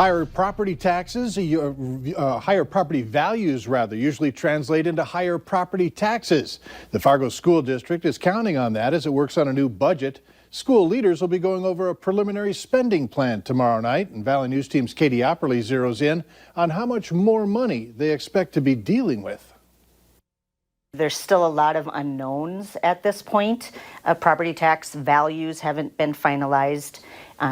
Higher property taxes, higher property values rather, usually translate into higher property taxes. The Fargo School District is counting on that as it works on a new budget. School leaders will be going over a preliminary spending plan tomorrow night, and Valley News Team's Katie Opperly zeroes in on how much more money they expect to be dealing with. There's still a lot of unknowns at this point. Property tax values haven't been finalized.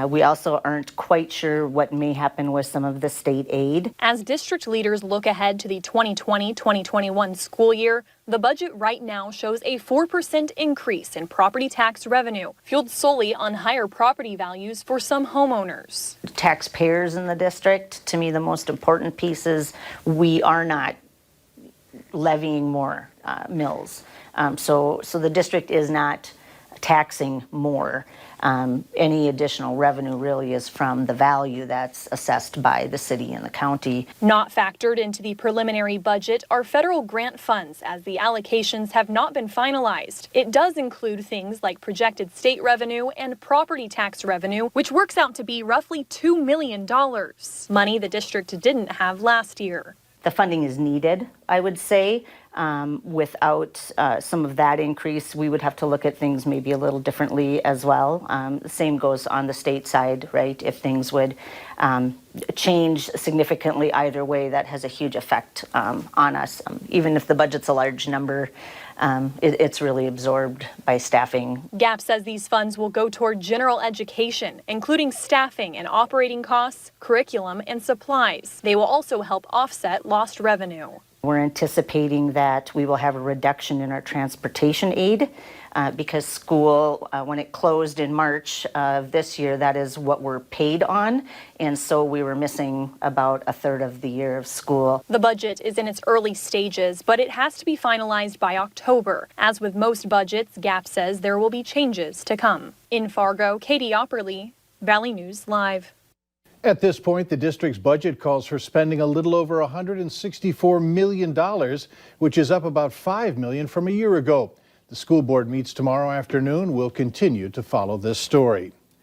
We also aren't quite sure what may happen with some of the state aid. As district leaders look ahead to the 2020-2021 school year, the budget right now shows a 4% increase in property tax revenue, fueled solely on higher property values for some homeowners. Taxpayers in the district, to me, the most important piece is we are not levying more mills. So the district is not taxing more. Any additional revenue really is from the value that's assessed by the city and the county. Not factored into the preliminary budget are federal grant funds, as the allocations have not been finalized. It does include things like projected state revenue and property tax revenue, which works out to be roughly $2 million, money the district didn't have last year. The funding is needed, I would say. Without some of that increase, we would have to look at things maybe a little differently as well. The same goes on the state side, right? If things would change significantly either way, that has a huge effect on us. Even if the budget's a large number, it's really absorbed by staffing. GAP says these funds will go toward general education, including staffing and operating costs, curriculum, and supplies. They will also help offset lost revenue. We're anticipating that we will have a reduction in our transportation aid because school, when it closed in March of this year, that is what we're paid on. And so we were missing about a third of the year of school. The budget is in its early stages, but it has to be finalized by October. As with most budgets, GAP says there will be changes to come. In Fargo, Katie Opperly, Valley News Live. At this point, the district's budget calls for spending a little over $164 million, which is up about $5 million from a year ago. The school board meets tomorrow afternoon. We'll continue to follow this story.